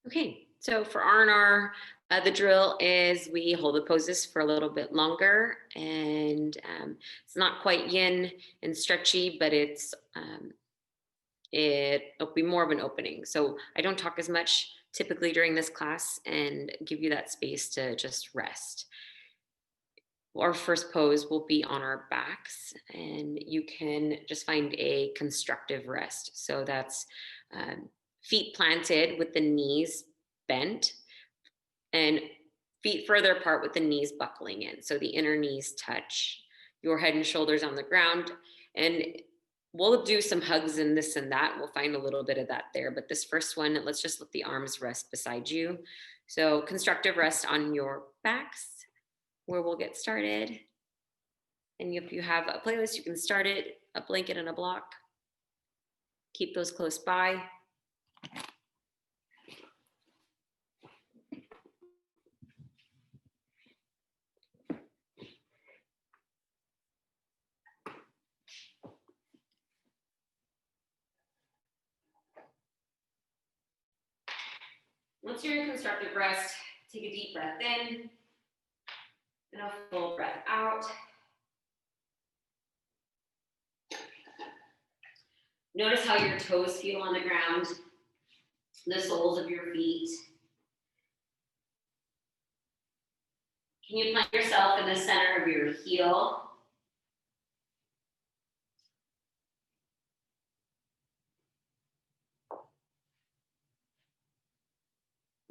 Okay, so for R&R, the drill is we hold the poses for a little bit longer, and it's not quite yin and stretchy, but it'll be more of an opening. So I don't talk as much typically during this class and give you that space to just rest. Our first pose will be on our backs, and you can just find a constructive rest. So that's feet planted with the knees bent and feet further apart with the knees buckling in. So the inner knees touch, your head and shoulders on the ground. And we'll do some hugs and this and that. We'll find a little bit of that there. But this first one, let's just let the arms rest beside you. So constructive rest on your backs, where we'll get started. And if you have a playlist, you can start it, a blanket and a block. Keep those close by. Once you're in constructive rest, take a deep breath in and a full breath out. Notice how your toes feel on the ground, the soles of your feet. Can you plant yourself in the center of your heel?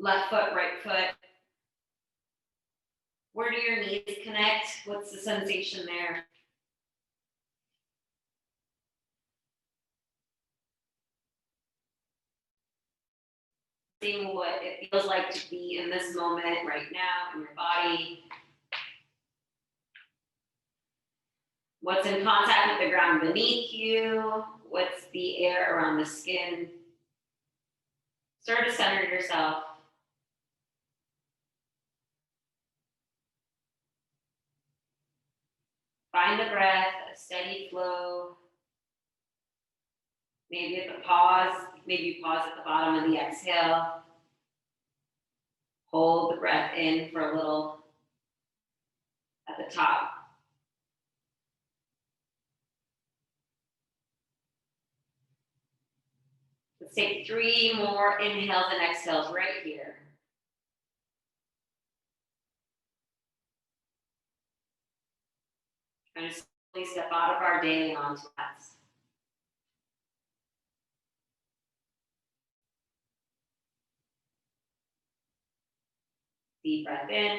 Left foot, right foot. Where do your knees connect? What's the sensation there? Seeing what it feels like to be in this moment right now in your body. What's in contact with the ground beneath you? What's the air around the skin? Start to center yourself. Find the breath, a steady flow. Maybe at the pause, maybe you pause at the bottom of the exhale. Hold the breath in for a little at the top. Let's take 3 more inhales and exhales right here. And just slowly step out of our day and onto that. Deep breath in,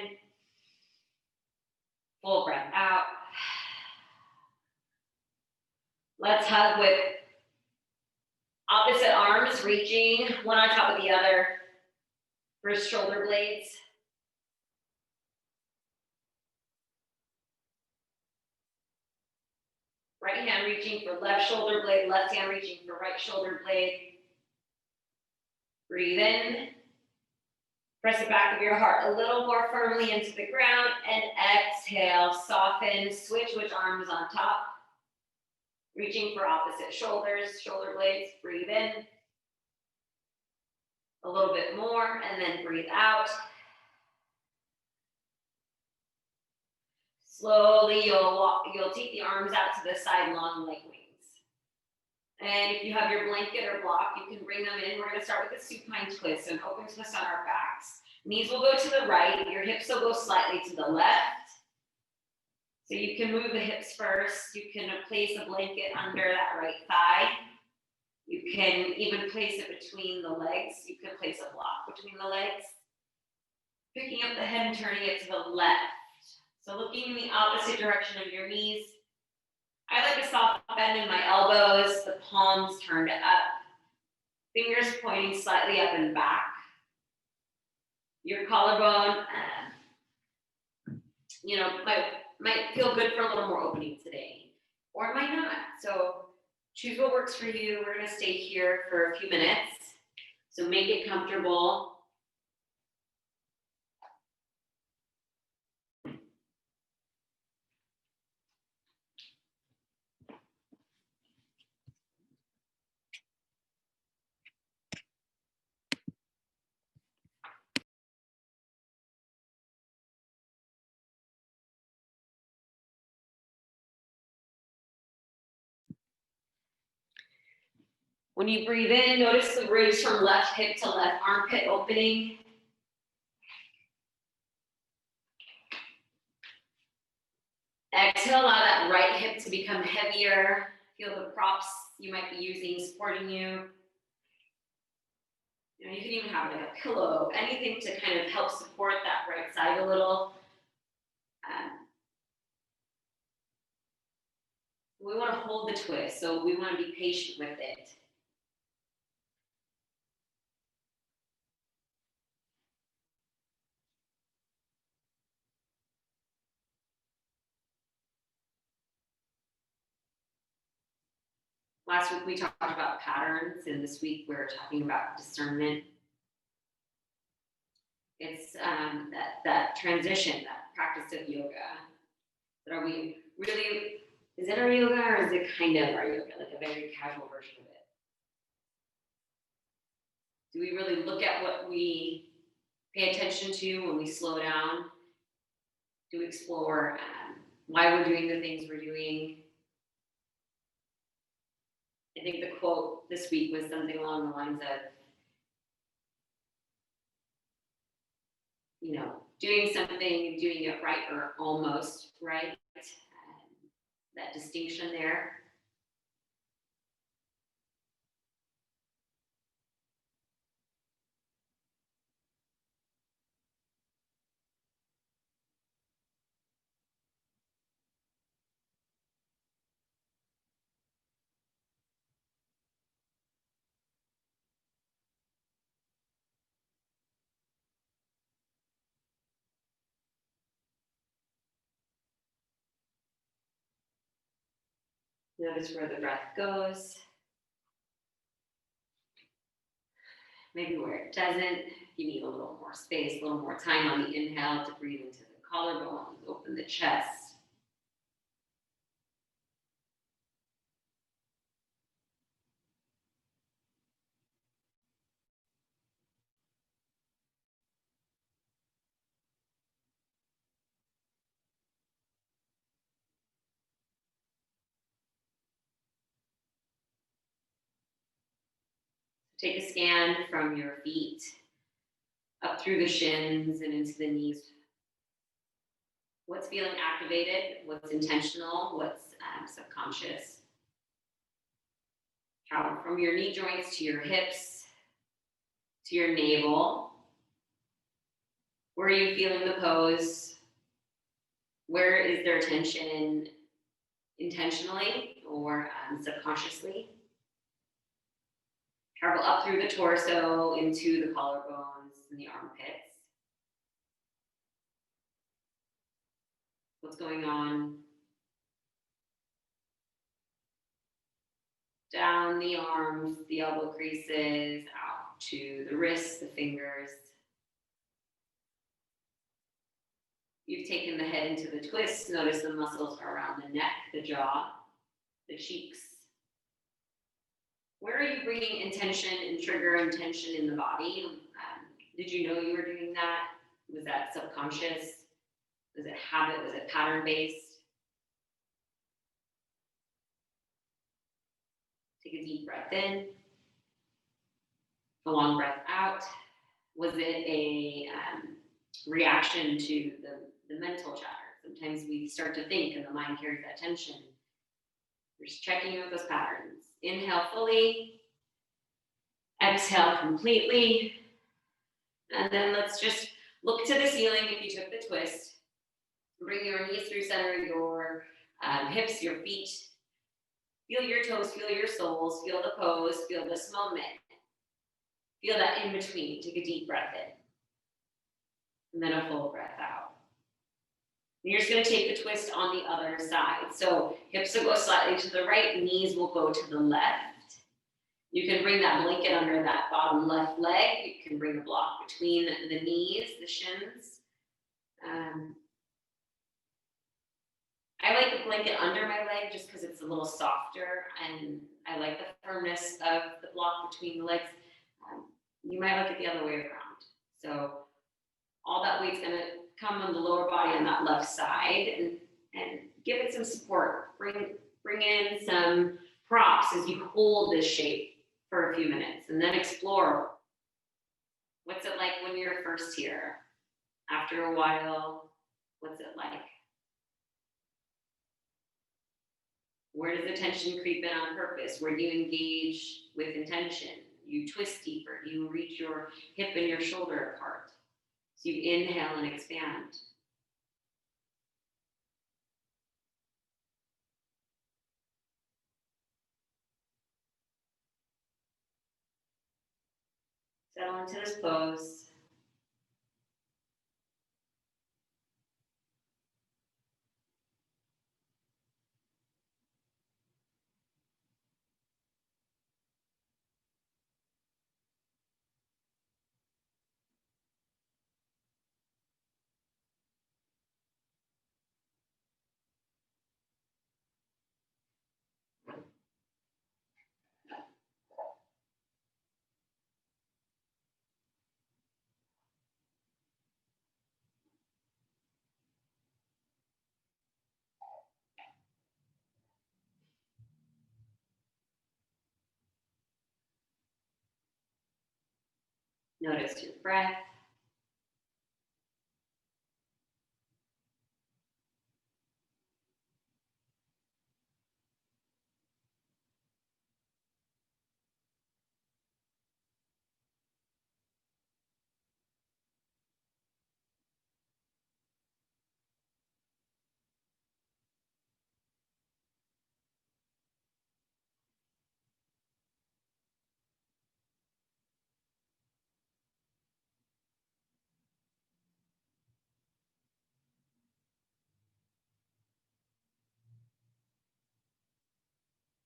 full breath out. Let's hug with opposite arms reaching one on top of the other for shoulder blades. Right hand reaching for left shoulder blade, left hand reaching for right shoulder blade. Breathe in. Press the back of your heart a little more firmly into the ground, and exhale, soften, switch which arm is on top. Reaching for opposite shoulders, shoulder blades, breathe in. A little bit more, and then breathe out. Slowly, you'll take the arms out to the side, long like wings. And if you have your blanket or block, you can bring them in. We're gonna start with a supine twist, so an open twist on our backs. Knees will go to the right, your hips will go slightly to the left. So you can move the hips first. You can place a blanket under that right thigh. You can even place it between the legs. You can place a block between the legs. Picking up the head and turning it to the left. So looking in the opposite direction of your knees. I like a soft bend in my elbows, the palms turned up, fingers pointing slightly up and back. Your collarbone, might feel good for a little more opening today, or it might not. So choose what works for you. We're gonna stay here for a few minutes. So make it comfortable. When you breathe in, notice the bridge from left hip to left armpit opening. Exhale, allow that right hip to become heavier. Feel the props you might be using supporting you. You know, you can even have like a pillow, anything to kind of help support that right side a little. We want to hold the twist, so we want to be patient with it. Last week we talked about patterns, and this week we're talking about discernment. It's that transition, that practice of yoga. But are we really, is it our yoga or is it kind of our yoga, like a very casual version of it? Do we really look at what we pay attention to when we slow down? Do we explore why we're doing the things we're doing? I think the quote this week was something along the lines of, you know, doing something and doing it right or almost right. That distinction there. Notice where the breath goes. Maybe where it doesn't. You need a little more space, a little more time on the inhale to breathe into the collarbones, open the chest. Take a scan from your feet up through the shins and into the knees. What's feeling activated? What's intentional? What's subconscious? Travel from your knee joints to your hips, to your navel. Where are you feeling the pose? Where is there tension intentionally or subconsciously? Travel up through the torso into the collarbones and the armpits. What's going on? Down the arms, the elbow creases, out to the wrists, the fingers. You've taken the head into the twist. Notice the muscles around the neck, the jaw, the cheeks. Where are you bringing intention and trigger and tension in the body? Did you know you were doing that? Was that subconscious? Was it habit? Was it pattern-based? Take a deep breath in, a long breath out. Was it a reaction to the mental chatter? Sometimes we start to think and the mind carries that tension. We're just checking in with those patterns. Inhale fully, exhale completely, and then let's just look to the ceiling if you took the twist. Bring your knees through center, your hips, your feet. Feel your toes, feel your soles, feel the pose, feel this moment. Feel that in between. Take a deep breath in, and then a full breath out. And you're just going to take the twist on the other side. So hips will go slightly to the right, knees will go to the left. You can bring that blanket under that bottom left leg. You can bring a block between the knees, the shins. I like the blanket under my leg just because it's a little softer, and I like the firmness of the block between the legs. You might like it the other way around. So all that weight's going to come on the lower body on that left side, and give it some support. Bring in some props as you hold this shape for a few minutes, and then explore. What's it like when you're first here? After a while, what's it like? Where does the tension creep in on purpose? Where do you engage with intention? You twist deeper. You reach your hip and your shoulder apart. So you inhale and expand. Settle into this pose. Notice your breath.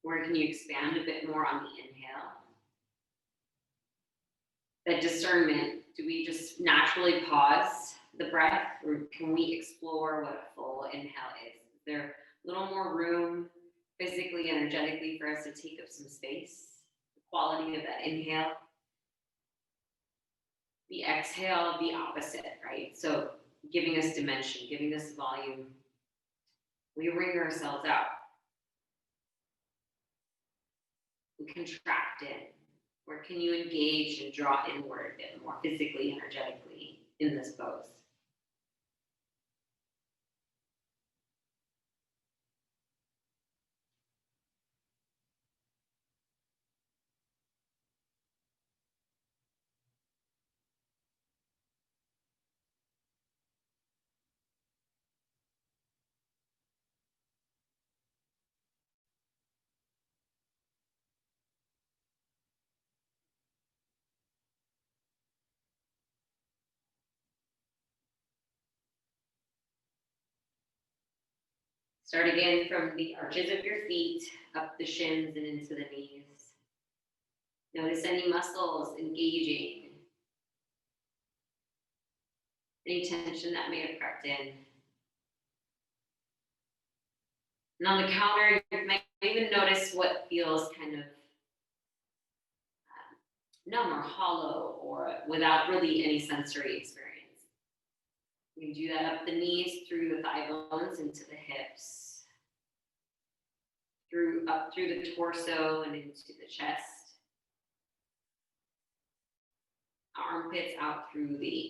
Where can you expand a bit more on the inhale? That discernment, do we just naturally pause the breath, or can we explore what a full inhale is? Is there a little more room physically, energetically for us to take up some space? The quality of that inhale. The exhale, the opposite, right? So giving us dimension, giving us volume. We wring ourselves out. We contract in. Where can you engage and draw inward a bit more physically, energetically in this pose? Start again from the arches of your feet, up the shins and into the knees. Notice any muscles engaging, any tension that may have crept in. And on the counter, you might even notice what feels kind of numb or hollow or without really any sensory experience. You can do that up the knees, through the thigh bones, into the hips, up through the torso and into the chest. Armpits out through the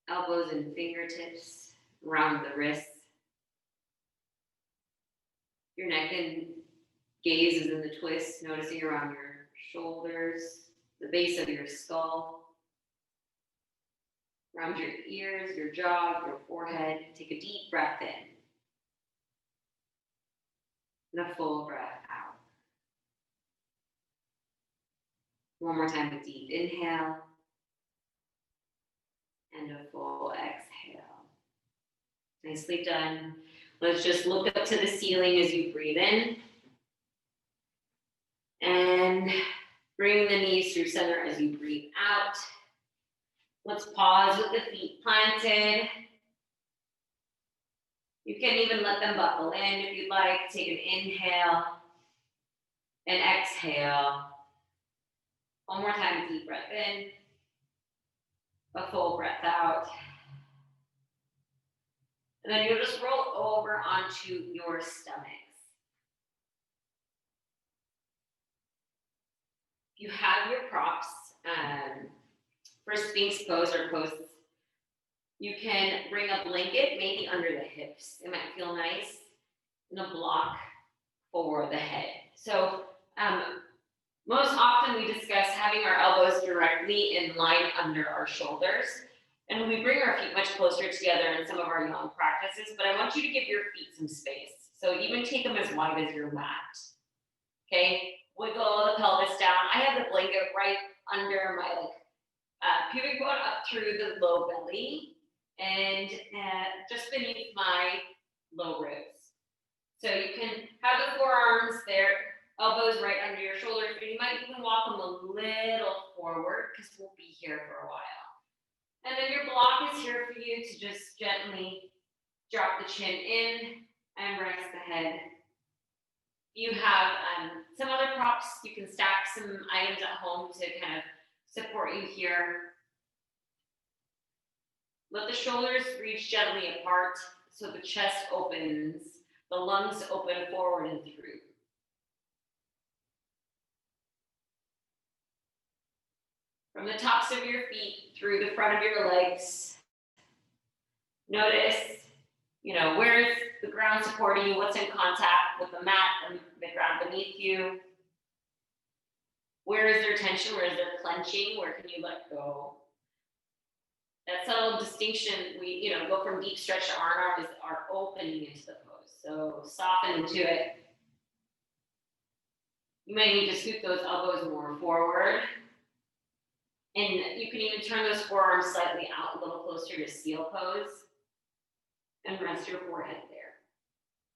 elbows and fingertips, around the wrists. Your neck and gaze is in the twist, noticing around your shoulders, the base of your skull, around your ears, your jaw, your forehead. Take a deep breath in and a full breath out. One more time, a deep inhale and a full exhale. Nicely done. Let's just look up to the ceiling as you breathe in. And bring the knees through center as you breathe out. Let's pause with the feet planted. You can even let them buckle in if you'd like. Take an inhale and exhale. One more time, deep breath in. A full breath out. And then you'll just roll over onto your stomachs. You have your props for Sphinx pose or pose. You can bring a blanket maybe under the hips. It might feel nice, and a block for the head. So most often we discuss having our elbows directly in line under our shoulders. And we bring our feet much closer together in some of our young practices, but I want you to give your feet some space. So even take them as wide as your mat. Okay, wiggle the pelvis down. I have the blanket right under my pubic bone up through the low belly and just beneath my low ribs. So you can have the forearms there, elbows right under your shoulders, but you might even walk them a little forward because we'll be here for a while. And then your block is here for you to just gently drop the chin in and rest the head. You have some other props. You can stack some items at home to kind of support you here. Let the shoulders reach gently apart so the chest opens, the lungs open forward and through. From the tops of your feet through the front of your legs, notice, where is the ground supporting you? What's in contact with the mat and the ground beneath you? Where is there tension? Where is there clenching? Where can you let go? That subtle distinction, we go from deep stretch to arm is our opening into the pose. So soften into it. You might need to scoot those elbows more forward. And you can even turn those forearms slightly out a little closer to seal pose and rest your forehead there.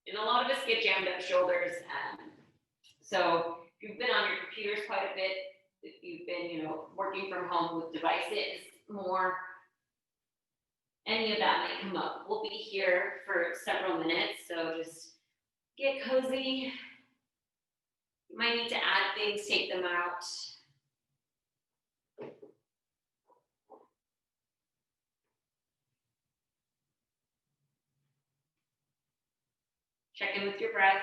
And a lot of us get jammed up shoulders. So if you've been on your computers quite a bit, if you've been, working from home with devices more, any of that might come up. We'll be here for several minutes, so just get cozy. You might need to add things, take them out. Check in with your breath.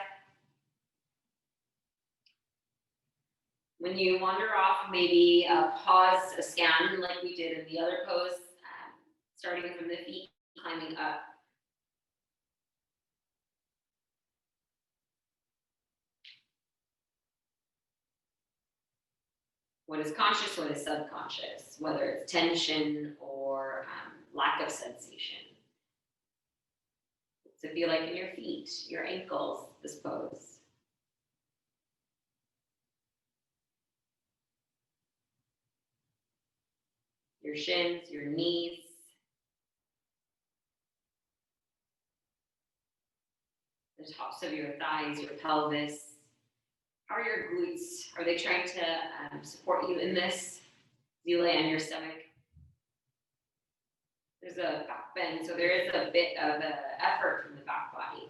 When you wander off, maybe pause a scan like we did in the other pose, starting from the feet, climbing up. What is conscious, what is subconscious, whether it's tension or lack of sensation. What's it feel like in your feet, your ankles, this pose? Your shins, your knees. The tops of your thighs, your pelvis. How are your glutes? Are they trying to support you in this? You lay on your stomach. There's a back bend, so there is a bit of effort from the back body.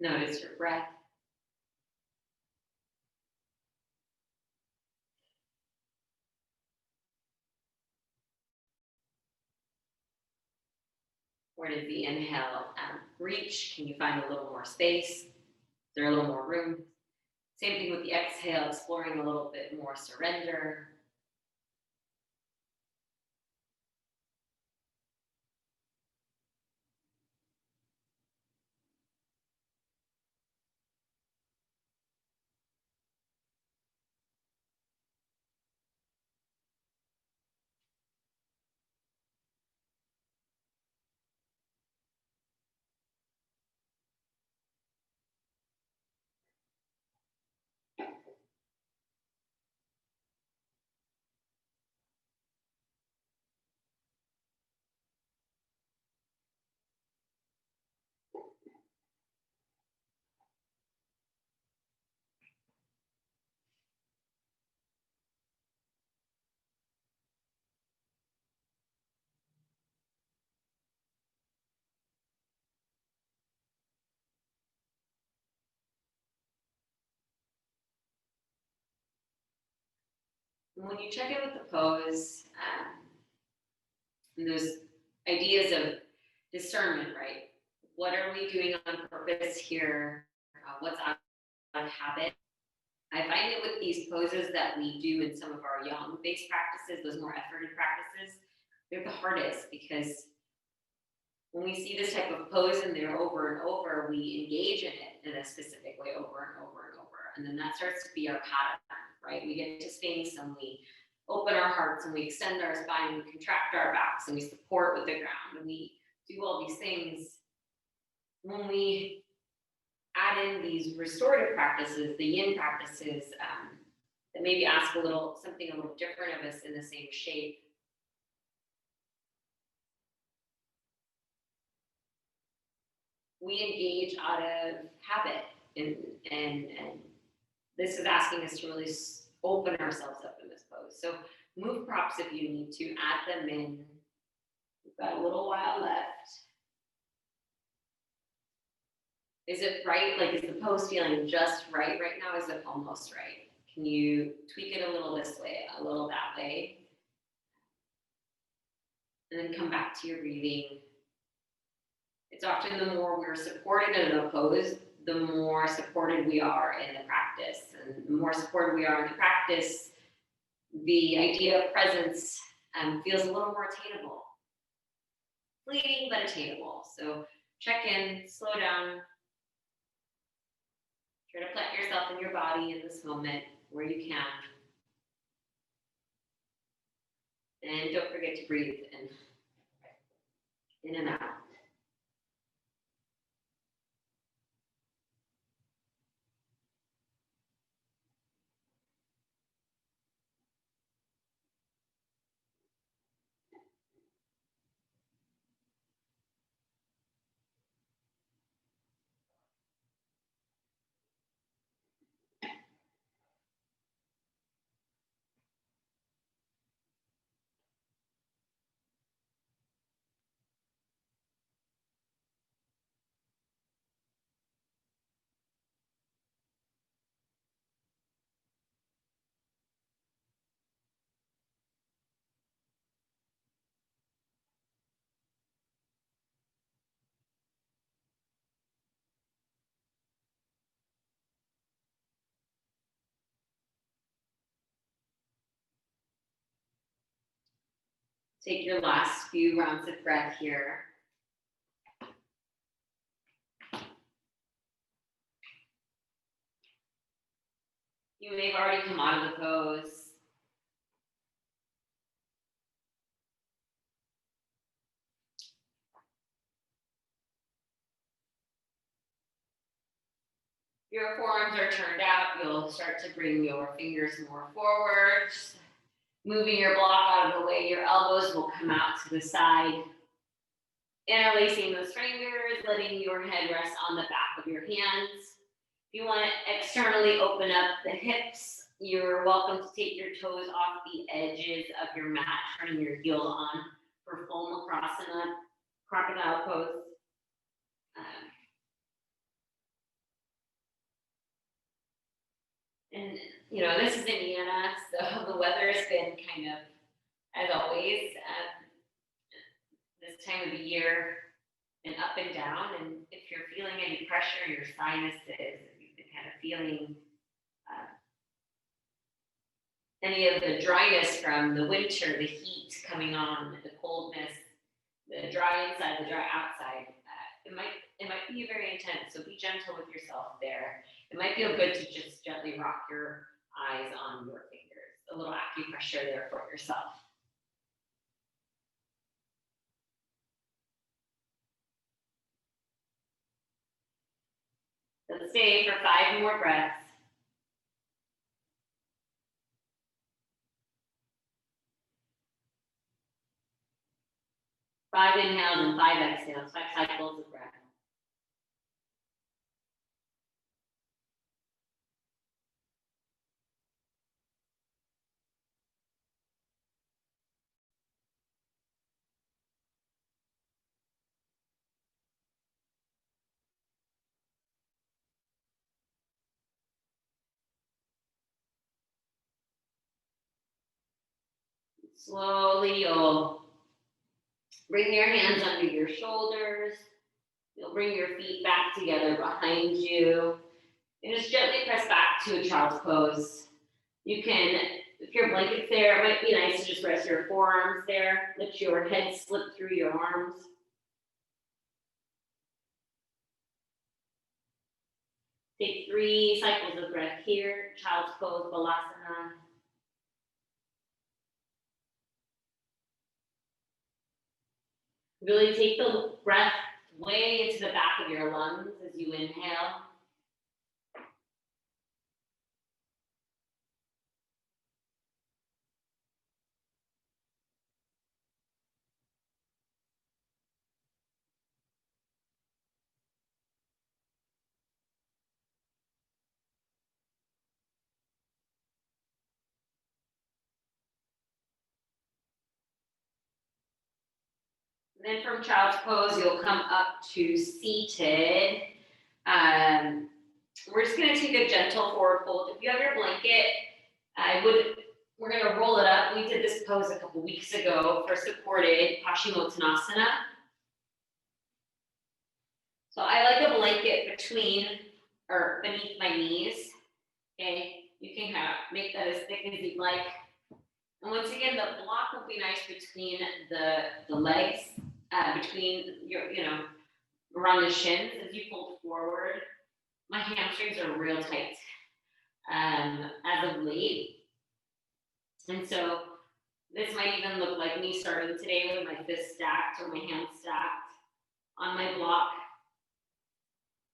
Notice your breath. Where does the inhale reach? Can you find a little more space? Is there a little more room? Same thing with the exhale, exploring a little bit more surrender. when you check in with the pose, and those ideas of discernment, right? What are we doing on purpose here? What's out of habit? I find that with these poses that we do in some of our yang based practices, those more efforted practices, they're the hardest because when we see this type of pose in there over and over, we engage in it in a specific way over and over and over. And then that starts to be our pattern, right? We get to space and we open our hearts and we extend our spine, we contract our backs and we support with the ground and we do all these things. When we add in these restorative practices, the yin practices, that maybe ask something a little different of us in the same shape, we engage out of habit, and this is asking us to really open ourselves up in this pose. So move props if you need to, add them in. We've got a little while left. Is it right? Like, is the pose feeling just right now? Is it almost right? Can you tweak it a little this way, a little that way? And then come back to your breathing. It's often the more we're supported in a pose, the more supported we are in the practice. And the more supported we are in the practice, the idea of presence feels a little more attainable. Fleeting, but attainable. So check in, slow down. Try to plant yourself in your body in this moment where you can. And don't forget to breathe in and out. Take your last few rounds of breath here. You may have already come out of the pose. Your forearms are turned out. You'll start to bring your fingers more forward. Moving your block out of the way, your elbows will come out to the side. Interlacing those fingers, letting your head rest on the back of your hands. If you want to externally open up the hips, you're welcome to take your toes off the edges of your mat, turning your heel on for full makrasana, crocodile pose. And, this is Indiana, so the weather has been kind of, as always, this time of the year, and up and down. And if you're feeling any pressure in your sinuses, if you've been kind of feeling any of the dryness from the winter, the heat coming on, the coldness, the dry inside, the dry outside, it might be very intense. So be gentle with yourself there. It might feel good to just gently rock your eyes on your fingers. A little acupressure there for yourself. Let's stay for 5 more breaths. 5 inhales and 5 exhales, 5 cycles of breath. Slowly, you'll bring your hands under your shoulders. You'll bring your feet back together behind you. And just gently press back to a child's pose. You can, if your blanket's there, it might be nice to just rest your forearms there. Let your head slip through your arms. Take 3 cycles of breath here. Child's pose, balasana. Really take the breath way into the back of your lungs as you inhale. And then from child's pose, you'll come up to seated. We're just going to take a gentle forward fold. If you have your blanket, we're going to roll it up. We did this pose a couple weeks ago for supported Paschimottanasana. So I like a blanket between or beneath my knees. Okay, you can kind of make that as thick as you'd like. And once again, the block will be nice between the legs, between your, around the shins as you fold forward. My hamstrings are real tight as of late. And so this might even look like me starting today with my fists stacked or my hands stacked on my block.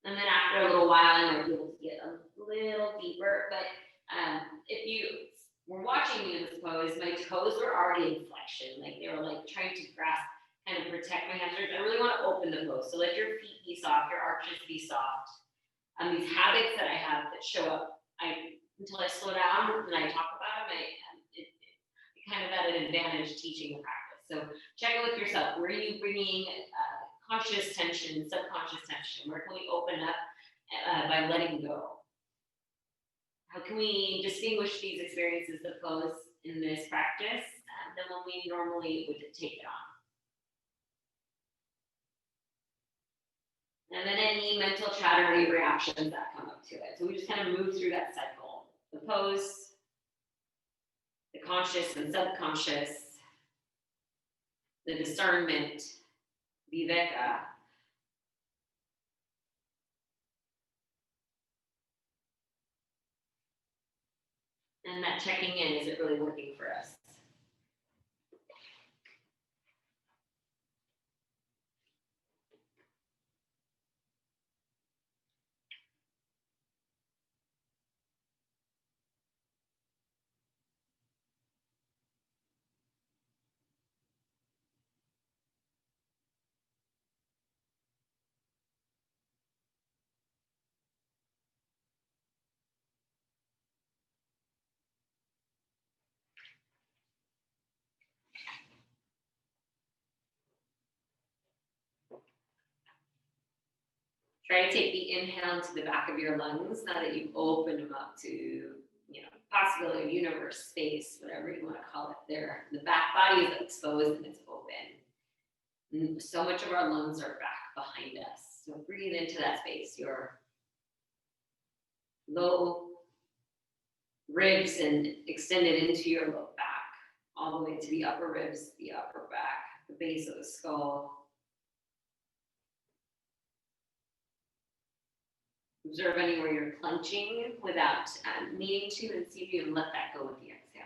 And then after a little while, I might be able to get a little deeper. But if you were watching me in this pose, my toes were already in flexion. Like they were like trying to grasp, kind of protect my hamstrings. I really want to open the pose. So let your feet be soft, your arches be soft. These habits that I have that show up, until I slow down and I talk about them, it kind of at an advantage teaching the practice. So check it with yourself. Where are you bringing conscious tension, subconscious tension? Where can we open up by letting go? How can we distinguish these experiences of pose in this practice than when we normally would take it on? And then any mental chattery reactions that come up to it. So we just kind of move through that cycle. The pose, the conscious and subconscious, the discernment, viveka. And that checking in, is it really working for us? Try to take the inhale into the back of your lungs now that you've opened them up to, possibility, universe, space, whatever you want to call it there. The back body is exposed and it's open. And so much of our lungs are back behind us. So breathe into that space, your low ribs, and extend it into your low back, all the way to the upper ribs, the upper back, the base of the skull. Observe anywhere you're clenching without needing to, and see if you can let that go with the exhale.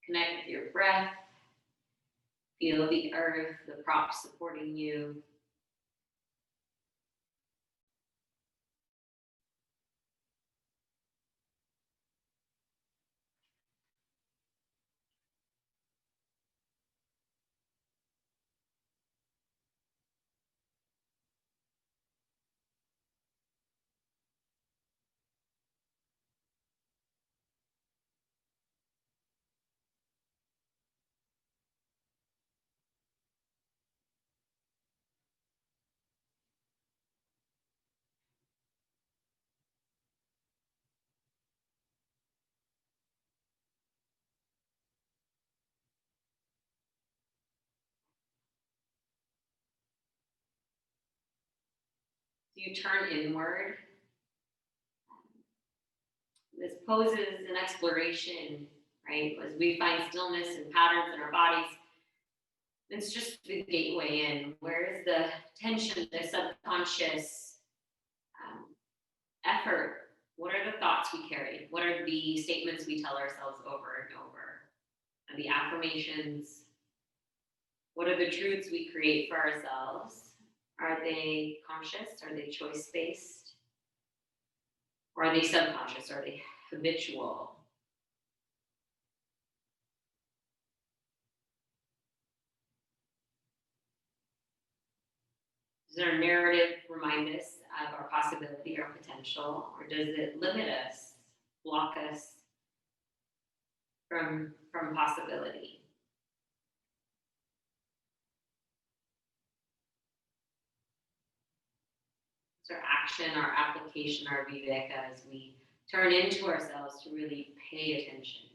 Connect with your breath. Feel the earth, the props supporting you. you turn inward. This pose is an exploration, right? As we find stillness and patterns in our bodies, it's just the gateway in. Where is the tension, the subconscious effort? What are the thoughts we carry? What are the statements we tell ourselves over and over? And the affirmations? What are the truths we create for ourselves? Are they conscious? Are they choice-based? Or are they subconscious? Are they habitual? Does our narrative remind us of our possibility or potential? Or does it limit us, block us from possibility? It's our action, our application, our viveka as we turn into ourselves to really pay attention.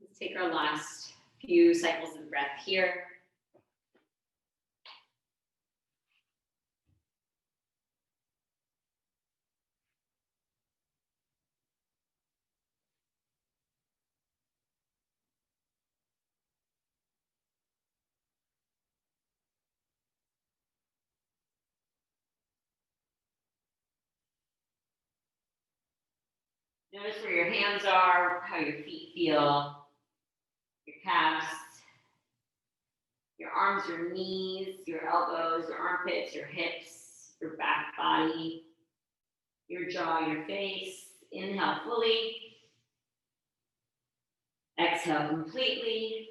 Let's take our last few cycles of breath here. Notice where your hands are, how your feet feel, your calves, your arms, your knees, your elbows, your armpits, your hips, your back body, your jaw, your face. Inhale fully. Exhale completely.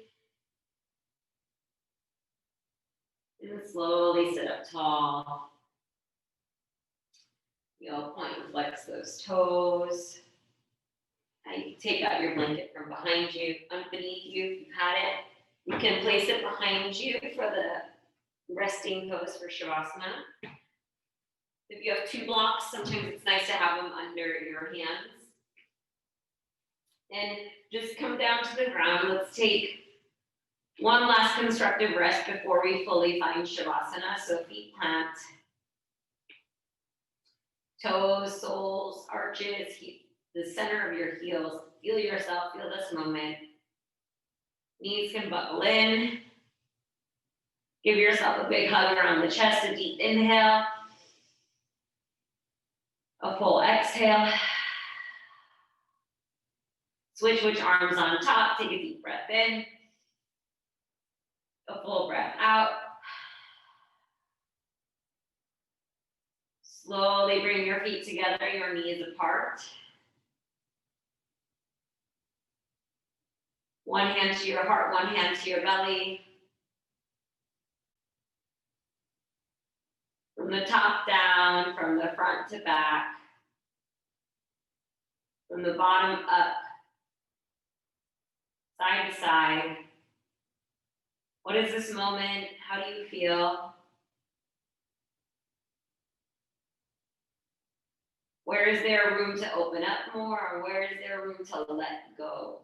And then slowly sit up tall. You'll point and flex those toes. Now you can take out your blanket from behind you, underneath you if you've had it. You can place it behind you for the resting pose for Shavasana. If you have two blocks, sometimes it's nice to have them under your hands. And just come down to the ground. Let's take one last constructive rest before we fully find Shavasana. So feet plant, toes, soles, arches, the center of your heels. Feel yourself, feel this moment. Knees can buckle in. Give yourself a big hug around the chest, a deep inhale. A full exhale. Switch which arms on top. Take a deep breath in. A full breath out. Slowly bring your feet together, your knees apart. One hand to your heart, one hand to your belly. From the top down, from the front to back. From the bottom up. Side to side. What is this moment? How do you feel? Where is there room to open up more, or where is there room to let go?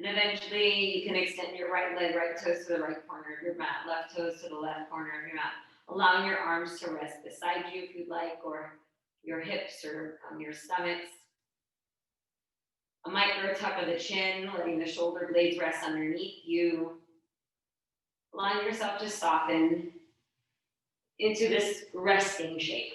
And eventually you can extend your right leg, right toes to the right corner of your mat, left toes to the left corner of your mat, allowing your arms to rest beside you if you'd like, or your hips or on your stomachs. A micro tuck of the chin, letting the shoulder blades rest underneath you. Allowing yourself to soften into this resting shape.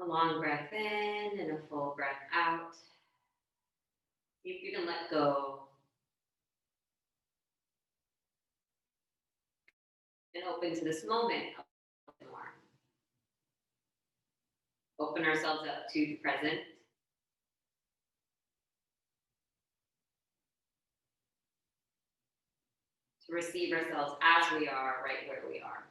A long breath in and a full breath out. See if you can let go and open to this moment more. Open ourselves up to the present. To receive ourselves as we are, right where we are.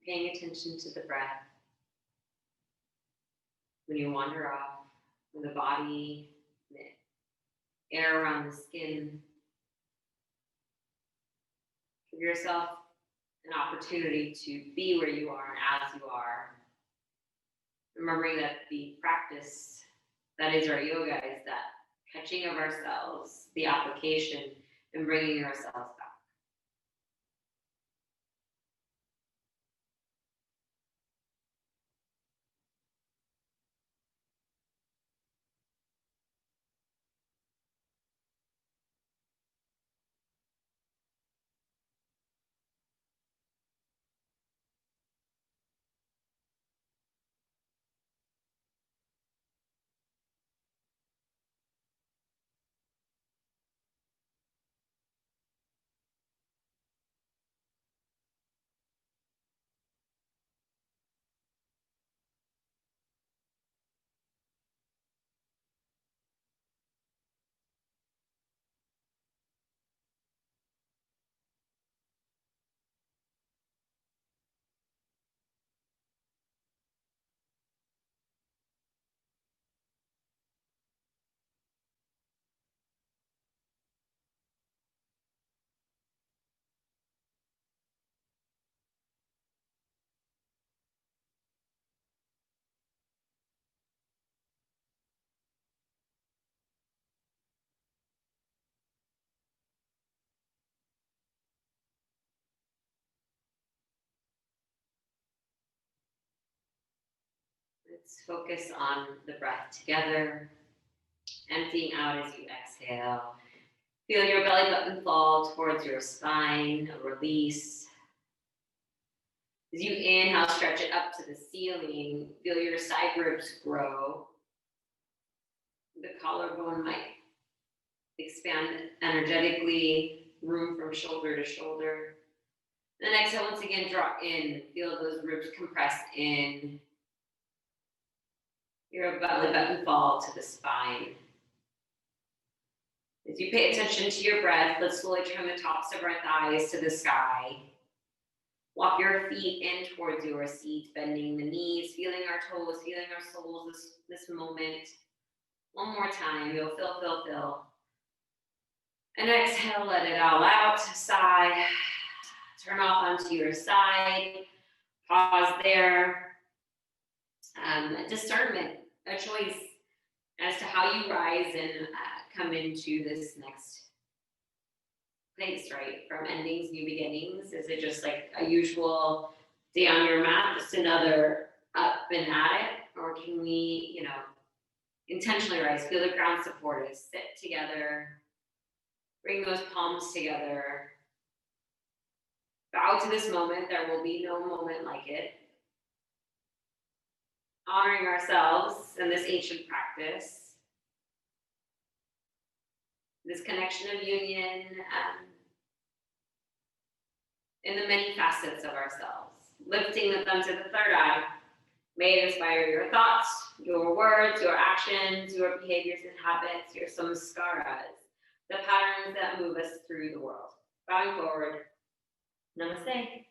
Paying attention to the breath. When you wander off, when the body, the air around the skin, give yourself an opportunity to be where you are and as you are. Remembering that the practice that is our yoga is that catching of ourselves, the application, and bringing ourselves back. Let's focus on the breath together, emptying out as you exhale. Feel your belly button fall towards your spine, a release. As you inhale, stretch it up to the ceiling. Feel your side ribs grow. The collarbone might expand energetically, room from shoulder to shoulder. Then exhale, once again, draw in. Feel those ribs compress in. Your belly button fall to the spine. As you pay attention to your breath, let's slowly turn the tops of our thighs to the sky. Walk your feet in towards your seat, bending the knees, feeling our toes, feeling our soles this moment. One more time. You'll fill. And exhale, let it all out. Sigh. Turn off onto your side. Pause there. Discernment, a choice as to how you rise and come into this next place, right? From endings, new beginnings. Is it just like a usual day on your mat, just another up and at it? Or can we, intentionally rise, feel the ground supported, sit together, bring those palms together, bow to this moment. There will be no moment like it. Honoring ourselves in this ancient practice, this connection of union, in the many facets of ourselves. Lifting the thumb to the third eye. May it inspire your thoughts, your words, your actions, your behaviors and habits, your samskaras, the patterns that move us through the world. Bowing forward. Namaste.